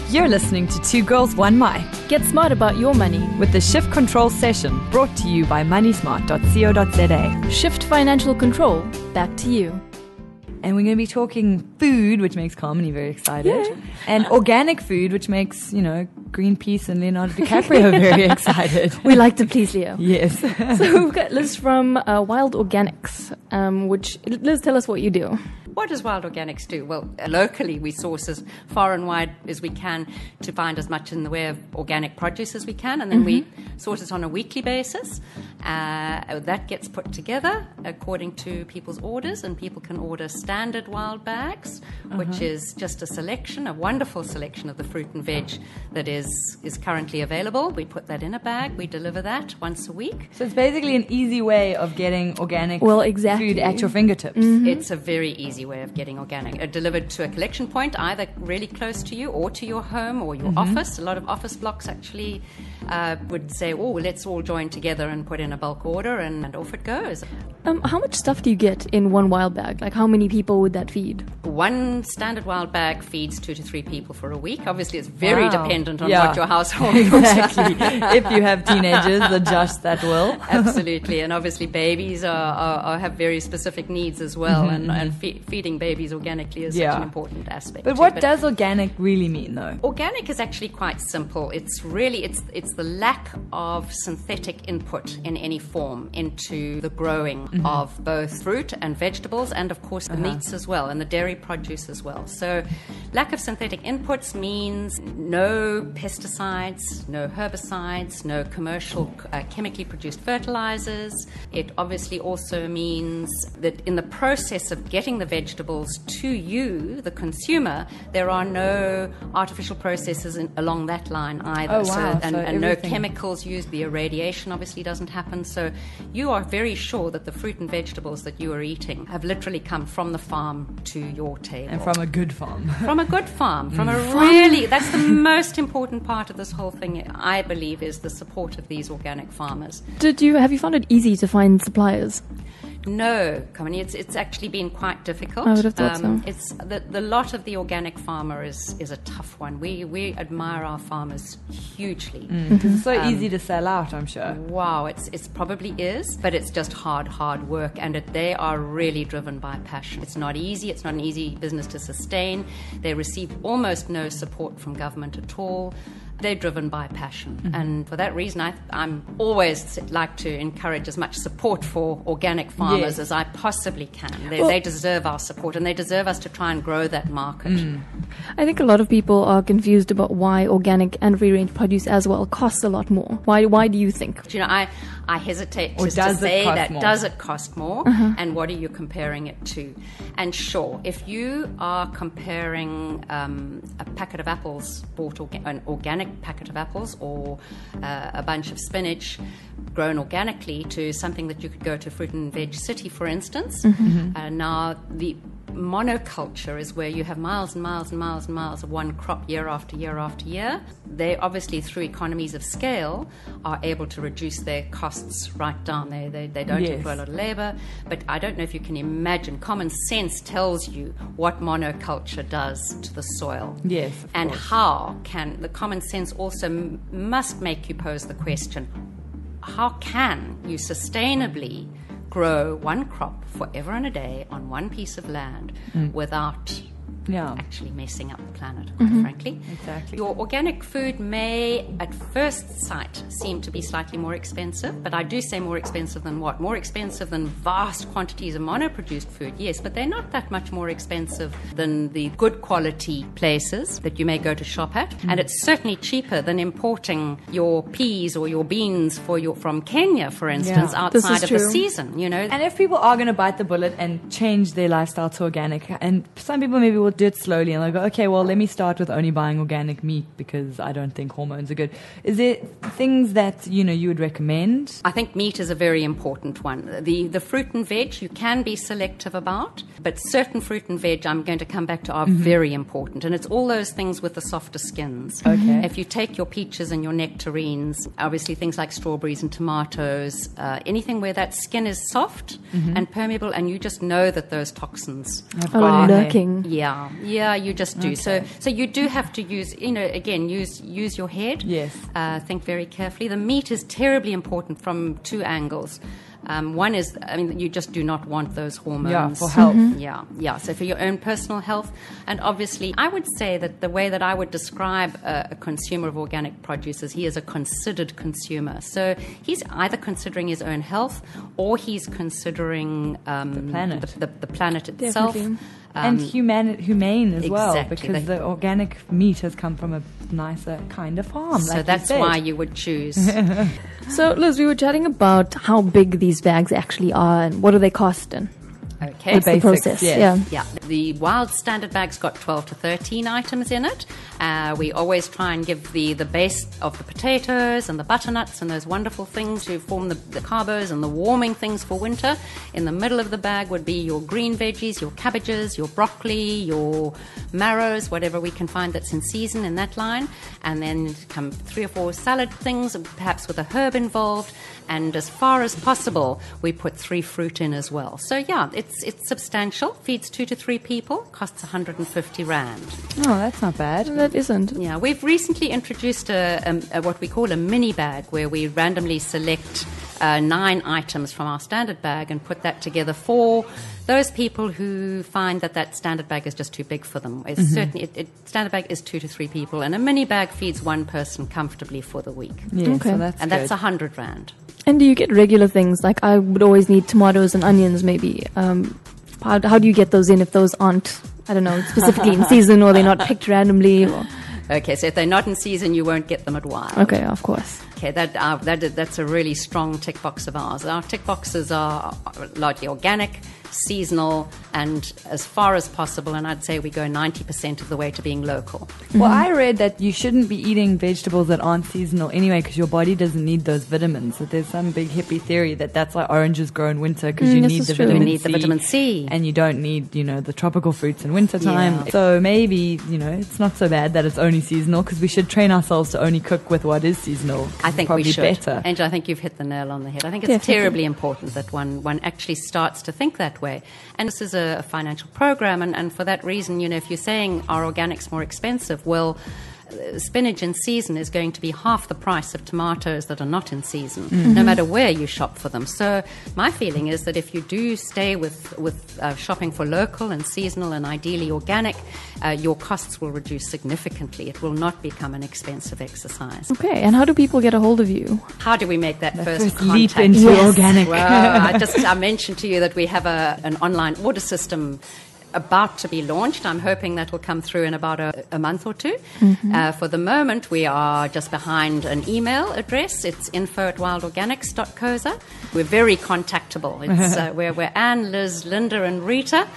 You're listening to Two Girls, One My, Get smart about your money. with the Shift Control session brought to you by moneysmart.co.za. Shift financial control back to you. And we're going to be talking food, which makes Carmony very excited, and organic food, which makes, Greenpeace and Leonardo DiCaprio very excited. We like to please Leo. Yes. So we've got Liz from Wild Organics, which, Liz, tell us what you do. What does Wild Organics do? Well, locally we source as far and wide as we can to find as much in the way of organic produce as we can, and then we source it on a weekly basis. That gets put together according to people's orders, and people can order standard wild bags, which is just a wonderful selection of the fruit and veg that is currently available. We put that in a bag, we deliver that once a week. So it's basically an easy way of getting organic exactly. food at your fingertips. It's a very easy way of getting organic. Delivered to a collection point, either really close to you or to your home or your office. A lot of office blocks actually would say, let's all join together and put in a bulk order, and off it goes. How much stuff do you get in one wild bag? Like, how many people would that feed? One standard wild bag feeds 2 to 3 people for a week. Obviously, it's very dependent on Yeah. what your household looks like. Exactly. If you have teenagers, adjust that will. Absolutely, and obviously babies have very specific needs as well, and feeding babies organically is such an important aspect. But too. what does organic really mean, though? Organic is actually quite simple. It's the lack of synthetic input in any form into the growing of both fruit and vegetables, and of course the meats as well, and the dairy produce as well. So lack of synthetic inputs means no pesticides, no herbicides, no commercial chemically produced fertilizers. It obviously also means that in the process of getting the vegetables to you, the consumer, there are no artificial processes along that line either. Oh, wow. And So no everything- chemicals used. The irradiation obviously doesn't happen. So you are very sure that the fruit and vegetables that you are eating have literally come from the farm to your table. And from a good farm. From a good farm, that's the most important part of this whole thing, I believe, is the support of these organic farmers. Have you found it easy to find suppliers? No, Kamini, it's actually been quite difficult. I would have thought so. It's the lot of the organic farmer is a tough one. We admire our farmers hugely. Because it's so easy to sell out, I'm sure. Wow, it's probably is, but it's just hard work, and they are really driven by passion. It's not easy. It's not an easy business to sustain. They receive almost no support from government at all. They're driven by passion, and for that reason, I'm always like to encourage as much support for organic farmers as I possibly can. They deserve our support, and they deserve us to try and grow that market. I think a lot of people are confused about why organic and free-range produce as well costs a lot more. Why do you think? I hesitate to does it say cost that. more? Does it cost more? And what are you comparing it to? And sure, if you are comparing a packet of apples, an organic packet of apples, or a bunch of spinach grown organically to something that you could go to Fruit and Veg City, for instance, now the monoculture is where you have miles and miles and miles and miles of one crop year after year after year. They obviously, through economies of scale, are able to reduce their costs right down. They don't employ a lot of labor, but I don't know if you can imagine. Common sense tells you what monoculture does to the soil. Yes, of and course. how can the common sense also must make you pose the question: how can you sustainably grow one crop forever and a day on one piece of land without actually messing up the planet, quite frankly? Exactly. Your organic food may, at first sight, seem to be slightly more expensive, but I do say more expensive than what? More expensive than vast quantities of mono-produced food, yes, but they're not that much more expensive than the good quality places that you may go to shop at, and it's certainly cheaper than importing your peas or your beans from Kenya, for instance, outside of the season, And if people are going to bite the bullet and change their lifestyle to organic, and some people maybe will do it slowly and they'll go, okay, well, let me start with only buying organic meat because I don't think hormones are good. Is there things that, you would recommend? I think meat is a very important one. The fruit and veg you can be selective about, but certain fruit and veg I'm going to come back to are very important. And it's all those things with the softer skins. Okay. If you take your peaches and your nectarines, obviously things like strawberries and tomatoes, anything where that skin is soft and permeable, and you just know that those toxins Are lurking. Yeah. Yeah, you just do. So you do have to use, again, use your head. Yes. Think very carefully. The meat is terribly important from two angles. One is, you just do not want those hormones. Yeah, for health. Yeah. So for your own personal health. And obviously, I would say that the way that I would describe a consumer of organic produce is he is a considered consumer. So he's either considering his own health or he's considering the planet. The planet itself. Definitely. And humane as well, Exactly. because the organic meat has come from a nicer kind of farm. So like that's you said. why you would choose. So, Liz, we were chatting about how big these bags actually are and what do they cost and Okay. what's the basics, process. yes. Yeah, the wild standard bag's got 12 to 13 items in it. We always try and give the base of the potatoes and the butternuts and those wonderful things to form the carbos and the warming things for winter. In the middle of the bag would be your green veggies, your cabbages, your broccoli, your marrows, whatever we can find that's in season in that line. And then come 3 or 4 salad things, perhaps with a herb involved. And as far as possible, we put 3 fruit in as well. So yeah, it's substantial. Feeds 2 to 3 people. Costs 150 rand. Oh, that's not bad. That isn't. Yeah, we've recently introduced a what we call a mini bag, where we randomly select 9 items from our standard bag and put that together for those people who find that standard bag is just too big for them. It's certainly standard bag is 2 to 3 people, and a mini bag feeds 1 person comfortably for the week. Yeah, Okay. so that's And good. that's 100 rand. And do you get regular things? Like I would always need tomatoes and onions maybe. How do you get those in if those aren't, I don't know, specifically in season or they're not picked randomly? Or... Okay, so if they're not in season, you won't get them at wild. Okay, of course. Okay, that's a really strong tick box of ours. Our tick boxes are largely organic, seasonal, and as far as possible, and I'd say we go 90% of the way to being local. Well, I read that you shouldn't be eating vegetables that aren't seasonal anyway because your body doesn't need those vitamins. That there's some big hippie theory that's why oranges grow in winter because you this need is the true. vitamin You need C. the vitamin C. And you don't need, the tropical fruits in wintertime. Yeah. So maybe, it's not so bad that it's only seasonal because we should train ourselves to only cook with what is seasonal. I think Probably we should. better. Angela, I think you've hit the nail on the head. I think it's Definitely. terribly important that one actually starts to think that way. And this is a financial program, and for that reason, if you're saying are organics more expensive, well, spinach in season is going to be half the price of tomatoes that are not in season, no matter where you shop for them. So my feeling is that if you do stay with shopping for local and seasonal and ideally organic, your costs will reduce significantly. It will not become an expensive exercise. Okay, and how do people get a hold of you? How do we make that first First leap contact? into organic. Well, I mentioned to you that we have an online order system about to be launched. I'm hoping that will come through in about a month or 2. For the moment, we are just behind an email address. It's info@wildorganics.co.za. We're very contactable. It's, we're Anne, Liz, Linda, and Rita.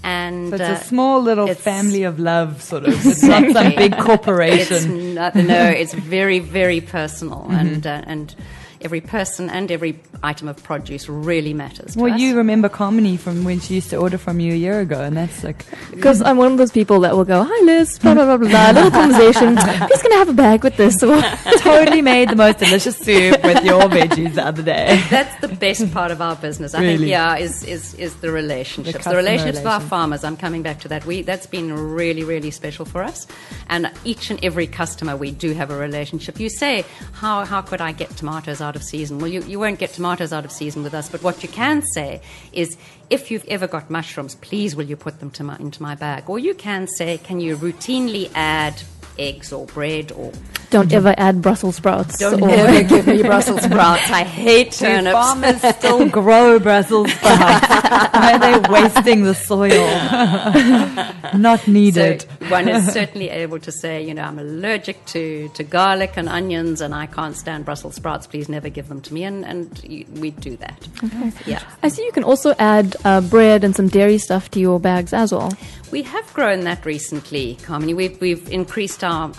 And So it's a small little it's- family of love, sort of. It's not some big corporation. It's not, no, it's very, very personal, and every person and every item of produce really matters to Well, us. you remember Carmony from when she used to order from you a year ago, and that's like, Because I'm one of those people that will go, hi Liz, blah, blah, blah, blah, blah, little conversation. Who's going to have a bag with this? Or, totally made the most delicious soup with your veggies the other day. That's the best part of our business. I Really? think, is the relationships. The customer relationships with our relations. farmers. I'm coming back to that. That's been really, really special for us. And each and every customer, we do have a relationship. You say, how could I get tomatoes out of season? Well, you won't get tomatoes out of season with us. But what you can say is, if you've ever got mushrooms, please will you put them into my bag? Or you can say, can you routinely add eggs or bread or... don't ever add Brussels sprouts. Don't or, ever give me Brussels sprouts. I hate Do turnips. farmers still grow Brussels sprouts? Why are they wasting the soil? Not needed. So one is certainly able to say, I'm allergic to garlic and onions and I can't stand Brussels sprouts. Please never give them to me. And we do that. Okay. Yeah. I see you can also add bread and some dairy stuff to your bags as well. We have grown that recently, Carmony. We've increased our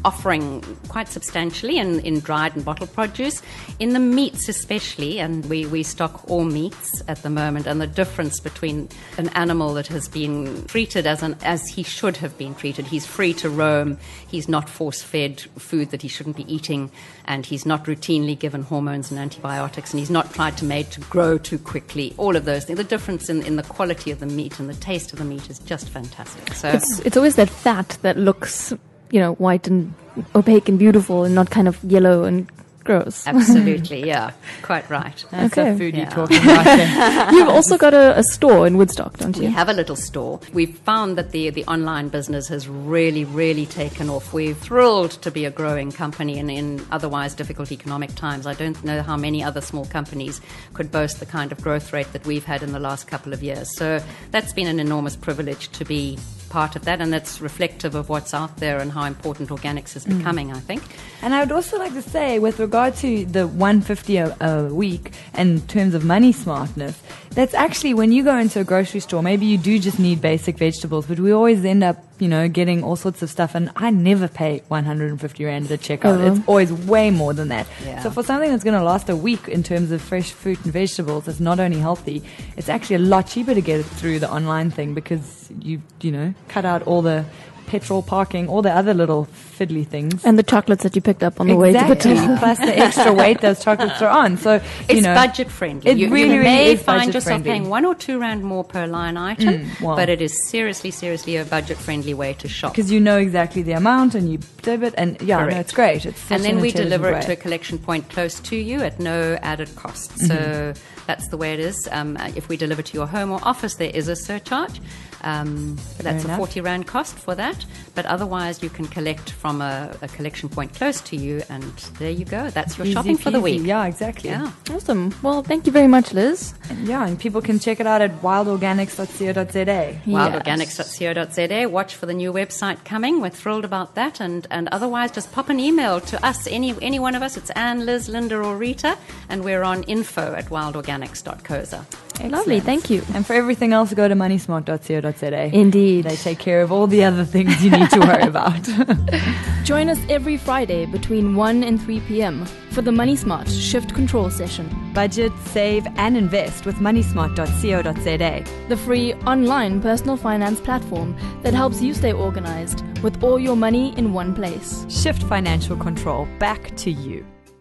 offering quite substantially in dried and bottled produce. In the meats especially, and we stock all meats at the moment, and the difference between an animal that has been treated as he should have have been treated. He's free to roam. He's not force-fed food that he shouldn't be eating, and he's not routinely given hormones and antibiotics, and he's not tried to made to grow too quickly. All of those things. The difference in the quality of the meat and the taste of the meat is just fantastic. So it's always that fat that looks, white and opaque and beautiful, and not kind of yellow and gross. Absolutely, yeah, quite right. That's Okay. the food you're talking about there. You've also got a store in Woodstock, don't We you? have a little store. We've found that the online business has really, really taken off. We're thrilled to be a growing company in otherwise difficult economic times. I don't know how many other small companies could boast the kind of growth rate that we've had in the last couple of years. So that's been an enormous privilege to be part of that, and that's reflective of what's out there and how important organics is becoming, I think. And I would also like to say, with regard to the 150 a week in terms of money smartness, that's actually when you go into a grocery store, maybe you do just need basic vegetables, but we always end up, getting all sorts of stuff, and I never pay 150 Rand at the checkout. It's always way more than that. Yeah. So for something that's going to last a week in terms of fresh fruit and vegetables, it's not only healthy, it's actually a lot cheaper to get it through the online thing, because you cut out all the petrol, parking, all the other little fiddly things. And the chocolates that you picked up on the way to the Exactly. till. Plus the extra weight those chocolates are on. So, It's budget friendly. It You really may is find budget yourself friendly. paying 1 or 2 Rand more per line item, wow. but it is seriously a budget friendly way to shop. Because you know exactly the amount and you debit, and Correct. it's great. It's such And then an we intelligent deliver it way. to a collection point close to you at no added cost. So that's the way it is. If we deliver to your home or office, there is a surcharge. That's a enough. 40 Rand cost for that. But otherwise, you can collect from a collection point close to you, and there you go. That's your Easy shopping for the peasy. week. Yeah, exactly. Yeah. Awesome. Well, thank you very much, Liz. Yeah, and people can check it out at wildorganics.co.za. Wildorganics.co.za. Watch for the new website coming. We're thrilled about that. And otherwise, just pop an email to us, any one of us. It's Anne, Liz, Linda, or Rita. And we're on info@wildorganics.co.za. Lovely. Thank you. And for everything else, go to moneysmart.co.za. Indeed. They take care of all the other things you need to worry about. Join us every Friday between 1 and 3 p.m. for the Money Smart Shift Control session, Budget, save, and invest with moneysmart.co.za. the free online personal finance platform that helps you stay organized with all your money in one place. Shift financial control back to you.